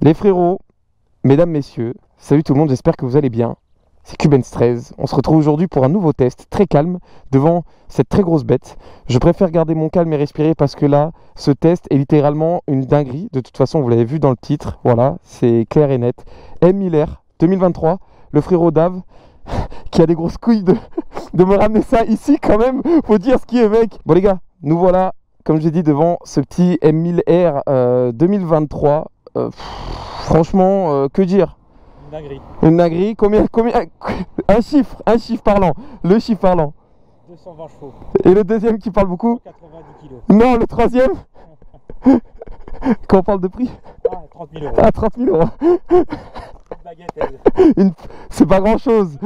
Les frérots, mesdames, messieurs, salut tout le monde, j'espère que vous allez bien. C'est Cubens 13. On se retrouve aujourd'hui pour un nouveau test très calme devant cette très grosse bête. Je préfère garder mon calme et respirer parce que là, ce test est littéralement une dinguerie. De toute façon, vous l'avez vu dans le titre, voilà, c'est clair et net. M1000R 2023, le frérot Dave qui a des grosses couilles de me ramener ça ici quand même. Faut dire ce qui est, mec. Bon les gars, nous voilà, comme j'ai dit, devant ce petit M1000R 2023. Franchement, que dire? Une dinguerie. Une dinguerie. Combien un chiffre parlant. Le chiffre parlant. 220 chevaux. Et le deuxième qui parle beaucoup? 90 kilos. Non, le troisième. Quand on parle de prix? Ah, 30 000 euros. Ah, 30 000 euros. Une baguette, elle. C'est pas grand chose.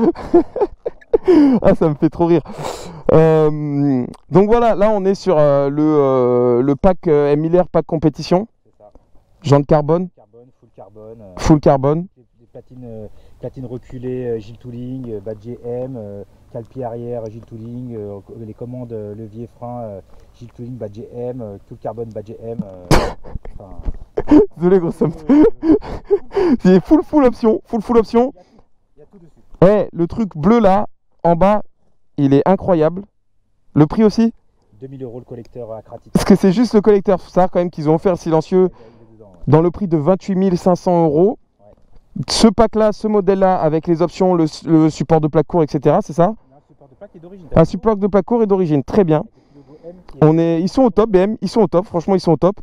Ah, ça me fait trop rire. Donc voilà, là on est sur le pack M1000R pack compétition. C'est ça. Jantes carbone. Full carbone. Full carbone. Des platines reculées, Gilles Tooling, badge M, cale-pied arrière, Gilles Tooling, les commandes levier frein, Gilles Tooling, badge M, tout le carbone, badge M. Désolé gros, ça me... C'est full option. Full option. Il y a tout dessus. Ouais, le truc bleu là, en bas, il est incroyable. Le prix aussi? 2000 euros le collecteur à Kratik. Parce que c'est juste le collecteur, faut savoir quand même qu'ils ont offert silencieux dans le prix de 28 500 euros. Ce pack là, ce modèle là, avec les options, le support de plaque court, etc. C'est ça? Un support de plaque est d'origine. Un support de plaque court est d'origine, très bien. Ils sont au top, BM, ils sont au top, franchement ils sont au top.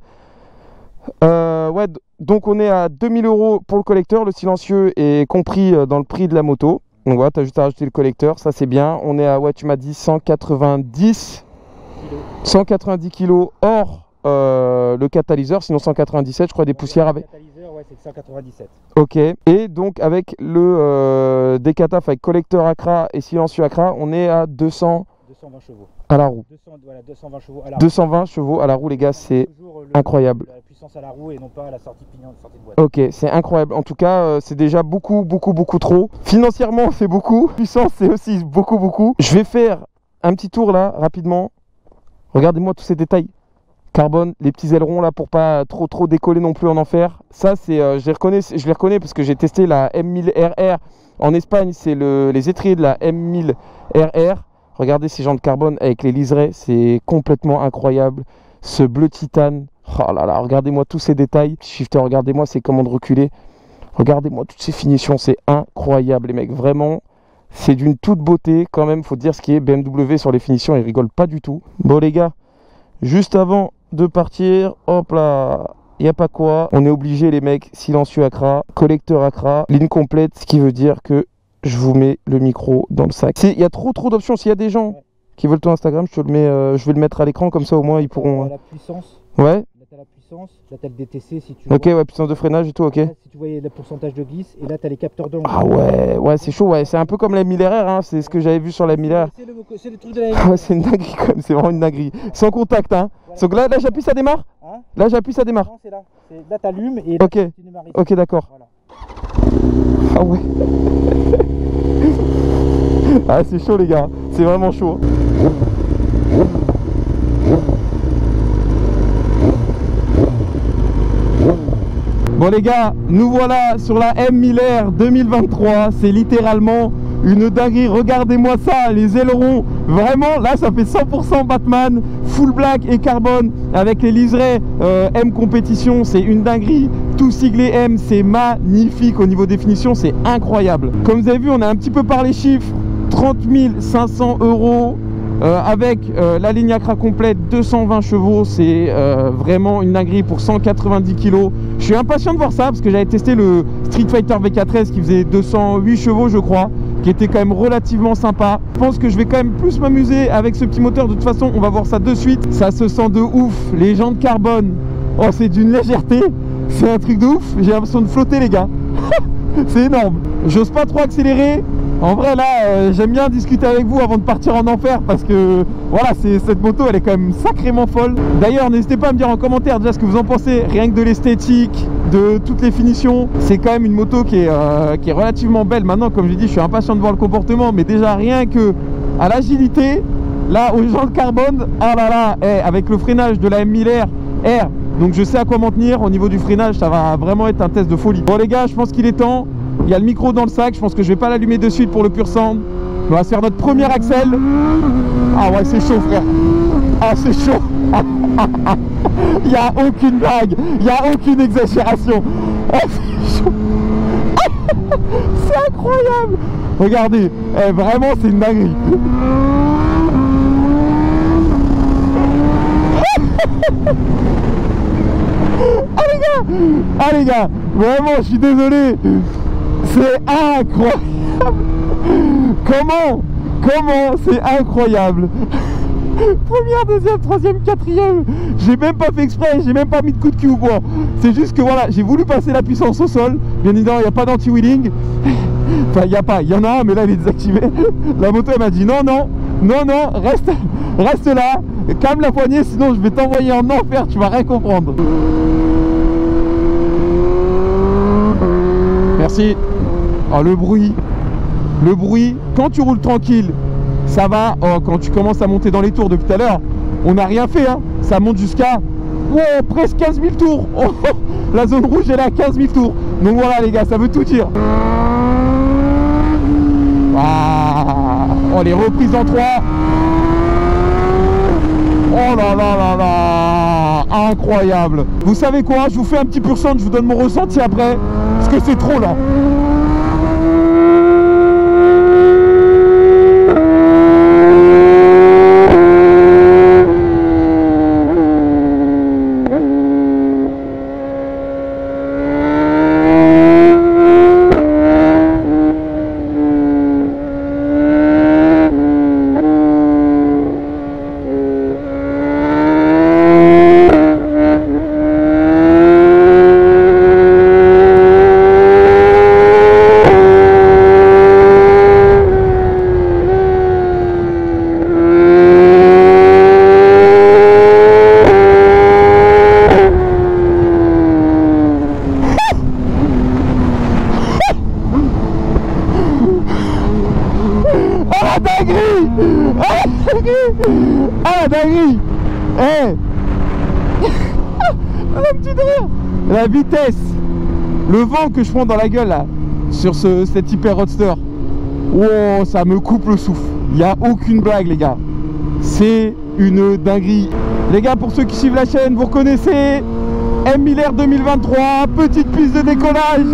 Ouais, donc on est à 2000 euros pour le collecteur, le silencieux est compris dans le prix de la moto. Donc voilà, tu as juste à rajouter le collecteur, ça c'est bien. On est à, ouais, tu m'as dit 190 kg hors le catalyseur, sinon 197, je crois, des poussières avec. Le catalyseur, ouais, c'est 197. Ok, et donc avec le décataf avec collecteur Accra et silencieux Accra, on est à 220 chevaux à la roue. 220 chevaux à la roue. 220 chevaux à la roue, les gars, c'est incroyable. La puissance à la roue et non pas à la sortie pignon, sortie de boîte. Ok, c'est incroyable. En tout cas, c'est déjà beaucoup trop. Financièrement, c'est beaucoup. Puissance, c'est aussi beaucoup. Je vais faire un petit tour là, rapidement. Regardez-moi tous ces détails. Carbone, les petits ailerons là pour pas trop décoller non plus en enfer. Ça, c'est, je les reconnais parce que j'ai testé la M1000RR en Espagne. C'est les étriers de la M1000RR. Regardez ces jantes carbone avec les liserés, c'est complètement incroyable. Ce bleu titane, oh là là, regardez-moi tous ces détails. Shifter, regardez-moi ces commandes reculées. Regardez-moi toutes ces finitions, c'est incroyable les mecs. Vraiment, c'est d'une toute beauté quand même. Faut dire ce qui est BMW sur les finitions, ils rigolent pas du tout. Bon les gars, juste avant de partir, hop là, y a pas quoi. On est obligé les mecs, silencieux Accra, collecteur Accra, ligne complète, ce qui veut dire que je vous mets le micro dans le sac. Il y a trop d'options. S'il y a des gens qui veulent ton Instagram, je vais le mettre à l'écran, comme ça au moins ils pourront... La puissance. Ouais. Là t'as la puissance, là t'as le DTC si tu veux. Ok, ouais, puissance de freinage et tout, ok. Là, si tu voyais le pourcentage de glisse, et là t'as les capteurs de Ah ouais, c'est chaud, ouais. C'est un peu comme la M1000RR, hein. C'est ce que j'avais vu sur la M1000RR. C'est le truc de la Ouais, c'est une dinguerie quand même, c'est vraiment une dinguerie. Sans contact, hein. Voilà. Donc là j'appuie, ça démarre. Hein? Là j'appuie, ça démarre. Non, c'est là. Là t'allumes et là Ok. tu démarres ici. Ok, d'accord. Voilà. Ah ouais. Ah, c'est chaud les gars, c'est vraiment chaud. Bon les gars, nous voilà sur la M1000R 2023, c'est littéralement une dinguerie. Regardez-moi ça, les ailerons, vraiment là ça fait 100% Batman, full black et carbone avec les liserés M compétition, c'est une dinguerie. Tout siglé M, c'est magnifique au niveau définition, c'est incroyable. Comme vous avez vu, on a un petit peu par les chiffres, 30 500 euros. Avec la ligne Accra complète, 220 chevaux, c'est vraiment une dinguerie pour 190 kg. Je suis impatient de voir ça parce que j'avais testé le Street Fighter VK13 qui faisait 208 chevaux je crois, qui était quand même relativement sympa. Je pense que je vais quand même plus m'amuser avec ce petit moteur. De toute façon, on va voir ça de suite. Ça se sent de ouf, les jantes carbone. Oh, c'est d'une légèreté, c'est un truc de ouf. J'ai l'impression de flotter les gars. C'est énorme. J'ose pas trop accélérer. En vrai là, j'aime bien discuter avec vous avant de partir en enfer parce que voilà, cette moto elle est quand même sacrément folle. D'ailleurs, n'hésitez pas à me dire en commentaire déjà ce que vous en pensez, rien que de l'esthétique, de toutes les finitions. C'est quand même une moto qui est relativement belle. Maintenant, comme je dis, je suis impatient de voir le comportement, mais déjà rien que à l'agilité, là aux jantes carbone, ah là là, avec le freinage de la M1000R Donc je sais à quoi m'en tenir. Au niveau du freinage, ça va vraiment être un test de folie. Bon les gars, je pense qu'il est temps. Il y a le micro dans le sac. Je pense que je vais pas l'allumer de suite pour le pur sound. On va se faire notre premier axel. Ah ouais, c'est chaud frère. Ah c'est chaud. Il n'y a aucune blague. Il n'y a aucune exagération. Ah, c'est chaud. C'est incroyable. Regardez, vraiment c'est une dinguerie. Ah les gars, vraiment je suis désolé. C'est incroyable. Comment c'est incroyable. Première, deuxième, troisième, quatrième. J'ai même pas fait exprès, j'ai même pas mis de coup de cul ou quoi. C'est juste que voilà, j'ai voulu passer la puissance au sol. Bien évidemment, il n'y a pas d'anti-wheeling. Enfin, il y en a un, mais là il est désactivé. La moto elle m'a dit non, reste là, calme la poignée, sinon je vais t'envoyer en enfer, tu vas rien comprendre. Merci. Oh, le bruit, quand tu roules tranquille, ça va. Oh, quand tu commences à monter dans les tours depuis tout à l'heure, on n'a rien fait, hein. Ça monte jusqu'à presque 15 000 tours. Oh, la zone rouge elle est à 15 000 tours. Donc voilà les gars, ça veut tout dire. Ah, oh, les reprises en 3. Oh là là là là, incroyable. Vous savez quoi, je vous fais un petit pur sound, je vous donne mon ressenti après, parce que c'est trop là. Ah la dinguerie. La petite rire. La vitesse, le vent que je prends dans la gueule là, sur cet hyper roadster. Oh, ça me coupe le souffle. Il n'y a aucune blague les gars. C'est une dinguerie. Les gars, pour ceux qui suivent la chaîne, vous reconnaissez M1000 R 2023, petite piste de décollage.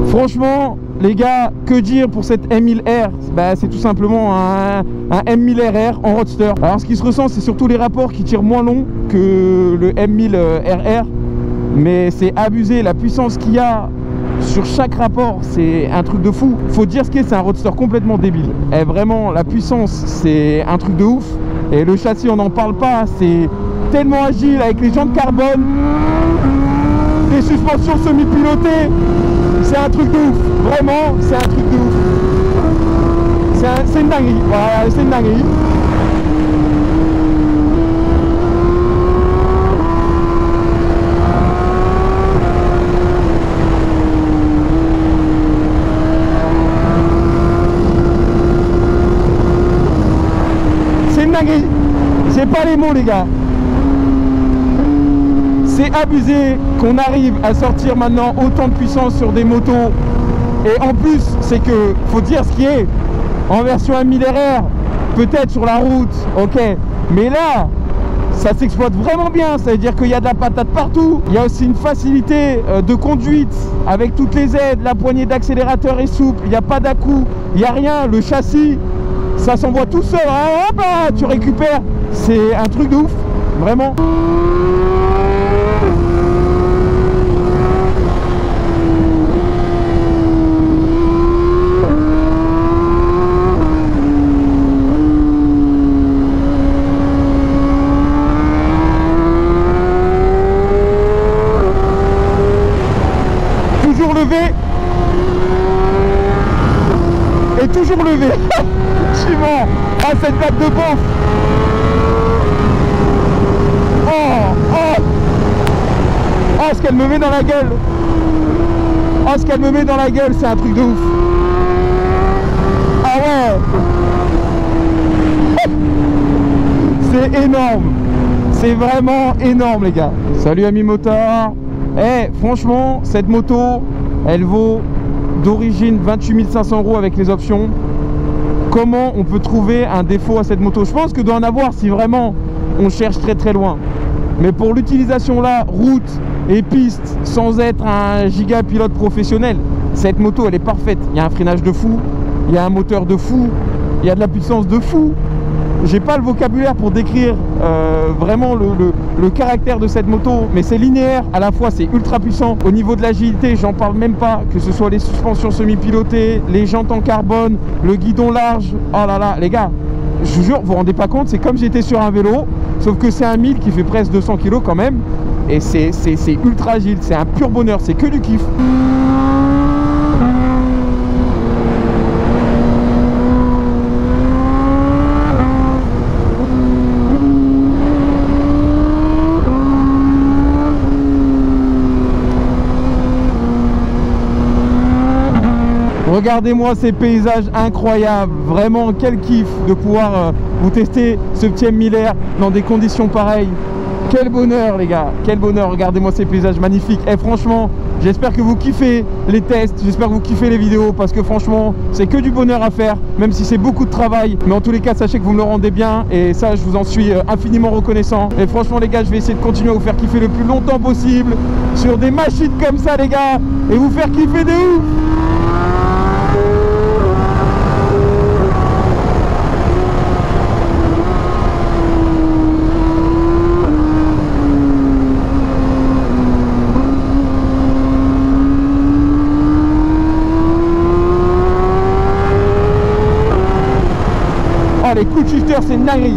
Franchement, les gars, que dire pour cette M1000R? Bah, c'est tout simplement un M1000 RR en roadster. Alors, ce qui se ressent, c'est surtout les rapports qui tirent moins long que le M1000 RR. Mais c'est abusé, la puissance qu'il y a sur chaque rapport, c'est un truc de fou. Faut dire ce qu'est, c'est un roadster complètement débile. Et vraiment, la puissance, c'est un truc de ouf. Et le châssis, on n'en parle pas, c'est tellement agile avec les jantes carbone, des suspensions semi-pilotées. C'est un truc de ouf, vraiment, c'est un truc de ouf. C'est une dinguerie, voilà, c'est une dinguerie. C'est une dinguerie, j'ai pas les mots les gars. C'est abusé qu'on arrive à sortir maintenant autant de puissance sur des motos. Et en plus, c'est que, faut dire ce qui est, en version M1000 RR, peut-être sur la route, ok. Mais là, ça s'exploite vraiment bien, ça veut dire qu'il y a de la patate partout. Il y a aussi une facilité de conduite avec toutes les aides, la poignée d'accélérateur est souple, il n'y a pas d'à-coup, il n'y a rien, le châssis, ça s'envoie tout seul, hein, hop, ah, tu récupères, c'est un truc de ouf, vraiment. Et toujours levé. Suivant. Ah, cette vague de beauf. Oh, oh. Oh, ce qu'elle me met dans la gueule. Oh, ce qu'elle me met dans la gueule, c'est un truc de ouf. Ah ouais. C'est énorme. C'est vraiment énorme, les gars. Salut, amis motards. Eh, franchement, cette moto, elle vaut d'origine 28 500 € avec les options. Comment on peut trouver un défaut à cette moto? Je pense que doit en avoir si vraiment on cherche très très loin. Mais pour l'utilisation là, route et piste, sans être un giga pilote professionnel, cette moto elle est parfaite. Il y a un freinage de fou, il y a un moteur de fou, il y a de la puissance de fou. J'ai pas le vocabulaire pour décrire vraiment le caractère de cette moto, mais c'est linéaire, à la fois c'est ultra puissant. Au niveau de l'agilité, j'en parle même pas, que ce soit les suspensions semi-pilotées, les jantes en carbone, le guidon large. Oh là là, les gars, je vous jure, vous vous rendez pas compte, c'est comme j'étais sur un vélo, sauf que c'est un 1000 qui fait presque 200 kg quand même, et c'est ultra agile, c'est un pur bonheur, c'est que du kiff. Regardez-moi ces paysages incroyables, vraiment quel kiff de pouvoir vous tester ce petit M1000R dans des conditions pareilles. Quel bonheur les gars, quel bonheur, regardez-moi ces paysages magnifiques. Et franchement, j'espère que vous kiffez les tests, j'espère que vous kiffez les vidéos, parce que franchement, c'est que du bonheur à faire, même si c'est beaucoup de travail. Mais en tous les cas, sachez que vous me le rendez bien, et ça, je vous en suis infiniment reconnaissant. Et franchement les gars, je vais essayer de continuer à vous faire kiffer le plus longtemps possible, sur des machines comme ça les gars, et vous faire kiffer de ouf. Les coups de shifter, c'est une dinguerie.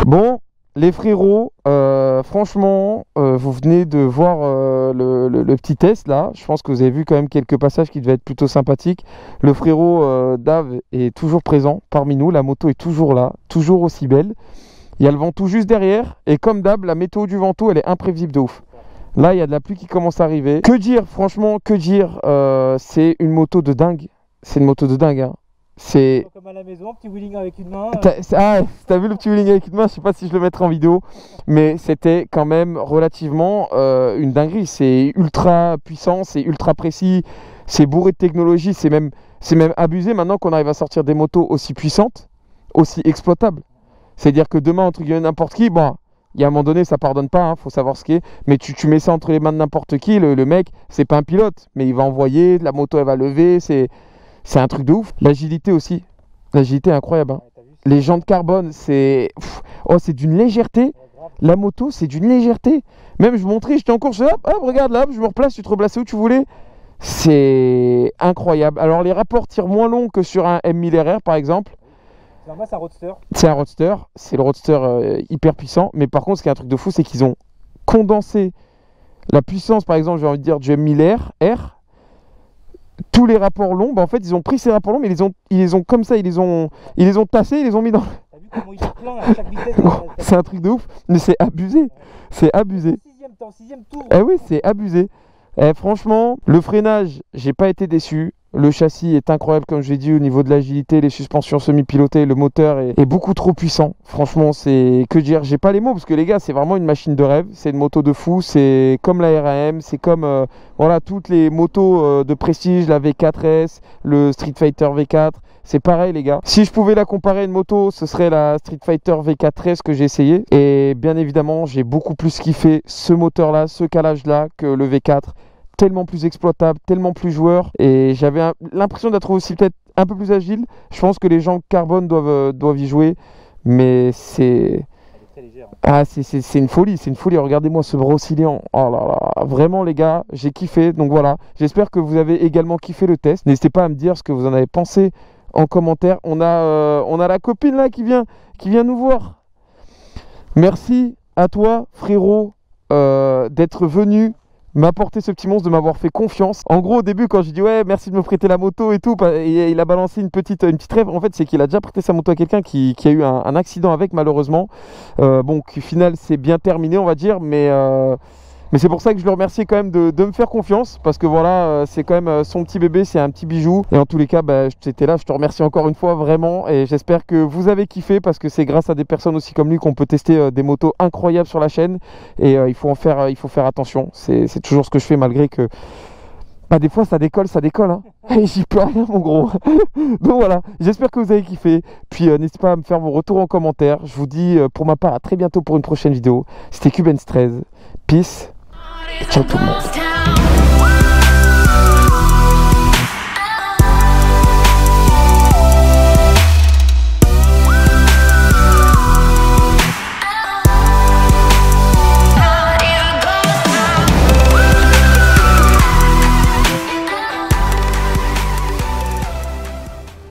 Bon, les frérots, franchement, vous venez de voir le petit test là. Je pense que vous avez vu quand même quelques passages qui devaient être plutôt sympathiques. Le frérot Dave est toujours présent parmi nous. La moto est toujours là, toujours aussi belle. Il y a le Ventoux juste derrière. Et comme d'hab, la météo du Ventoux, elle est imprévisible de ouf. Là, il y a de la pluie qui commence à arriver. Que dire, franchement, que dire, c'est une moto de dingue. C'est une moto de dingue, hein. C'est comme à la maison, petit wheeling avec une main. T'as vu le petit wheeling avec une main? Je sais pas si je le mettrai en vidéo, mais c'était quand même relativement une dinguerie. C'est ultra puissant, c'est ultra précis, c'est bourré de technologie, c'est même abusé maintenant qu'on arrive à sortir des motos aussi puissantes, aussi exploitables. C'est-à-dire que demain, entre guillemets, n'importe qui, bon, il y a un moment donné, ça pardonne pas, hein, faut savoir ce qu'est, mais tu mets ça entre les mains de n'importe qui, le mec, c'est pas un pilote, mais il va envoyer, la moto elle va lever, c'est un truc de ouf. L'agilité aussi. L'agilité est incroyable. Hein. Les jantes carbone, c'est d'une légèreté. La moto, c'est d'une légèreté. Même je montrais, j'étais en course, hop, regarde là, je me replace, tu te replaces où tu voulais. C'est incroyable. Alors les rapports tirent moins long que sur un M1000RR par exemple. Moi, c'est un roadster. C'est un roadster. C'est le roadster hyper puissant. Mais par contre, ce qui est un truc de fou, c'est qu'ils ont condensé la puissance, par exemple, j'ai envie de dire, du M1000R. Tous les rapports longs, bah en fait ils ont pris ces rapports longs, mais ils les ont comme ça, ils les ont tassés, ils les ont mis dans. T'as vu comment il est plein à chaque vitesse? C'est un truc de ouf, mais c'est abusé, c'est abusé. Sixième tour. Eh oui, c'est abusé. Et franchement, le freinage, j'ai pas été déçu. Le châssis est incroyable, comme je l'ai dit, au niveau de l'agilité, les suspensions semi-pilotées, le moteur est beaucoup trop puissant. Franchement, c'est que dire, j'ai pas les mots parce que les gars, c'est vraiment une machine de rêve. C'est une moto de fou, c'est comme la RAM, c'est comme voilà toutes les motos de prestige, la V4S, le Street Fighter V4. C'est pareil les gars. Si je pouvais la comparer à une moto, ce serait la Street Fighter V4S que j'ai essayé. Et bien évidemment, j'ai beaucoup plus kiffé ce moteur-là, ce calage-là que le V4. Tellement plus exploitable, tellement plus joueur. Et j'avais l'impression d'être aussi peut-être un peu plus agile. Je pense que les gens carbone doivent y jouer. Mais c'est... Ah, c'est une folie, c'est une folie. Regardez-moi ce Brocilian. Oh là là, vraiment les gars, j'ai kiffé. Donc voilà, j'espère que vous avez également kiffé le test. N'hésitez pas à me dire ce que vous en avez pensé en commentaire. On a la copine là qui vient nous voir. Merci à toi frérot d'être venu m'apporter ce petit monstre, de m'avoir fait confiance. En gros, au début, quand j'ai dit ouais, merci de me prêter la moto et tout, et il a balancé une petite rêve. En fait, c'est qu'il a déjà prêté sa moto à quelqu'un qui a eu un accident avec, malheureusement. Bon, au final, c'est bien terminé, on va dire, mais c'est pour ça que je le remercie quand même de me faire confiance, parce que voilà, c'est quand même son petit bébé, c'est un petit bijou. Et en tous les cas, bah, j'étais là, je te remercie encore une fois vraiment, et j'espère que vous avez kiffé, parce que c'est grâce à des personnes aussi comme lui qu'on peut tester des motos incroyables sur la chaîne. Et il faut faire attention. C'est toujours ce que je fais, malgré que bah, des fois ça décolle hein. Et j'y peux rien mon gros. Donc voilà, j'espère que vous avez kiffé. Puis n'hésitez pas à me faire vos retours en commentaire. Je vous dis pour ma part à très bientôt pour une prochaine vidéo. C'était Cubens 13. Peace. Ciao tout le monde.